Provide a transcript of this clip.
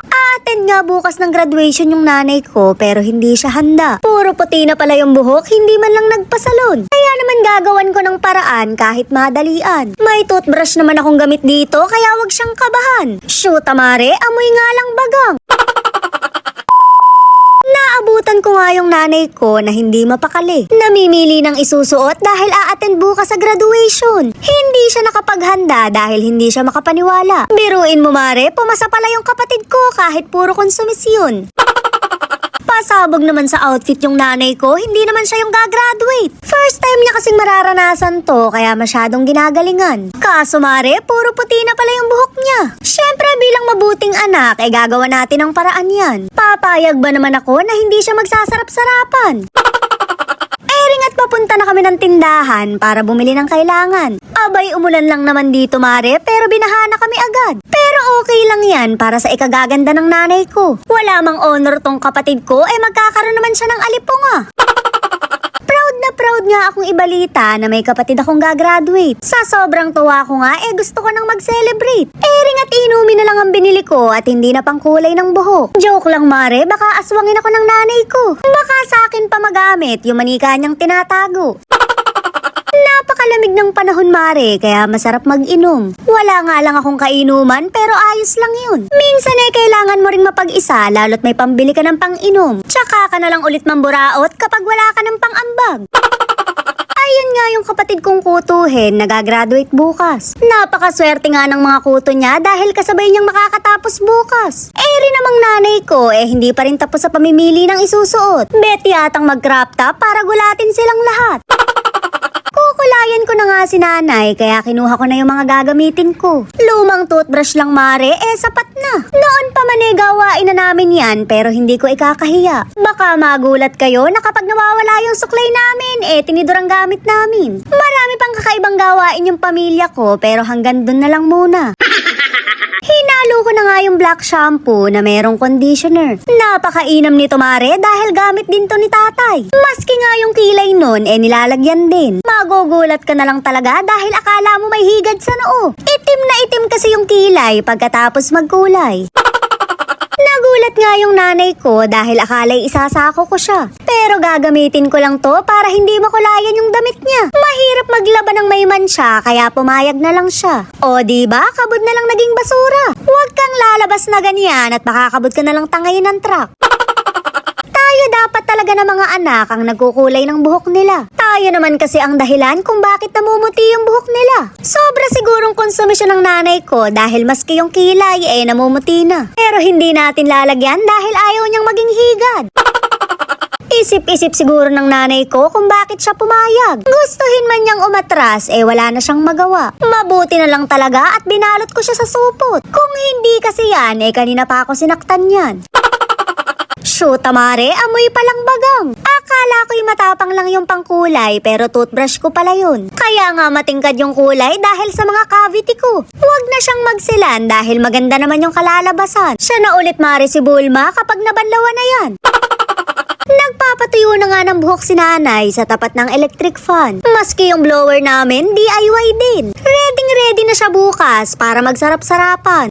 A-attend nga bukas ng graduation yung nanay ko pero hindi siya handa. Puro puti na pala yung buhok, hindi man lang nagpasalon. Kaya naman gagawan ko ng paraan kahit madalian. May toothbrush naman akong gamit dito kaya wag siyang kabahan. Shoot amare, amoy nga lang bagang. Naabutan ko nga yung nanay ko na hindi mapakali. Namimili ng isusuot dahil a-attend bukas sa graduation. Hindi siya nakapaghanda dahil hindi siya makapaniwala. Biruin mo mare, pumasa pala yung kapatid ko kahit puro konsumisyon. Pasabog naman sa outfit yung nanay ko, hindi naman siya yung gagraduate. First time niya kasing mararanasan to, kaya masyadong ginagalingan. Kaso mare, puro puti na pala yung buhok niya. Syempre bilang mabuting anak, gagawa natin ang paraan yan. Papayag ba naman ako na hindi siya magsasarap-sarapan? Ring at papunta na kami ng tindahan para bumili ng kailangan. Abay, umulan lang naman dito mare, pero binaha na kami agad. Pero okay lang yan para sa ikagaganda ng nanay ko. Wala mang honor tong kapatid ko, magkakaroon naman siya ng alipunga. Proud nga akong ibalita na may kapatid akong gagraduate. Sa sobrang tuwa ko nga, gusto ko nang mag-celebrate. Ring at inumin na lang ang binili ko at hindi na pang kulay ng buhok. Joke lang mare, baka aswangin ako ng nanay ko. Baka sa akin pa magamit yung manika niyang tinatago. Napakalamig ng panahon mare, kaya masarap mag-inom. Wala nga lang akong kainuman pero ayos lang yun. Minsan kailangan mo ring mapag-isa lalo't may pambili ka ng pang-inom. Tsaka ka na lang ulit mamburaot kapag wala ka ng pang-ambag. Ayun nga yung kapatid kong kutuhin, nagagraduate bukas. Napakaswerte nga ng mga kuto niya dahil kasabay niyang makakatapos bukas. Rin namang nanay ko, hindi pa rin tapos sa pamimili ng isusuot. Bet yatang mag-crop top para gulatin silang lahat. Kukulayan ko na nga si nanay kaya kinuha ko na yung mga gagamitin ko. Lumang toothbrush lang mare, sapat na. Noon pa man gawain na namin yan pero hindi ko ikakahiya. Baka magulat kayo na kapag nawawala yung suklay namin, tinidor ang gamit namin. Marami pang kakaibang gawain yung pamilya ko pero hanggang dun na lang muna. Hinalo ko na nga yung black shampoo na merong conditioner. Napakainam nito mare dahil gamit din to ni tatay. Maski nga yung kilay nun, nilalagyan din. Magugulat ka na lang talaga dahil akala mo may higad sa noo. Itim na itim kasi yung kilay pagkatapos magkulay. Nagulat nga yung nanay ko dahil akala'y isasako ko siya. Pero gagamitin ko lang to para hindi makulayan yung damit niya. Mahirap maglaban ng may mansya kaya pumayag na lang siya. O diba, kabod na lang naging basura. Huwag kang lalabas na ganyan at makakabod ka na lang tangayin ng truck. Tayo dapat talaga ng mga anak ang nagkukulay ng buhok nila. Tayo naman kasi ang dahilan kung bakit namumuti yung buhok nila. Sobra sigurong konsumisyon ng nanay ko dahil maski yung kilay namumuti na. Pero hindi natin lalagyan dahil ayaw niyang maging higad. Isip-isip siguro ng nanay ko kung bakit siya pumayag. Gustuhin man niyang umatras, wala na siyang magawa. Mabuti na lang talaga at binalot ko siya sa supot. Kung hindi kasi yan, kanina pa ako sinaktan yan. Shoot amare, amoy palang bagang. Akala ko'y matapang lang yung pangkulay pero toothbrush ko pala yun. Kaya nga matingkad yung kulay dahil sa mga cavity ko. Huwag na siyang magsilan dahil maganda naman yung kalalabasan. Siya na ulit mare si Bulma kapag nabanlawan na yan. Nagpapatuyo na nga ng buhok si nanay sa tapat ng electric fan. Maski yung blower namin, DIY din. Ready na siya bukas para magsarap-sarapan.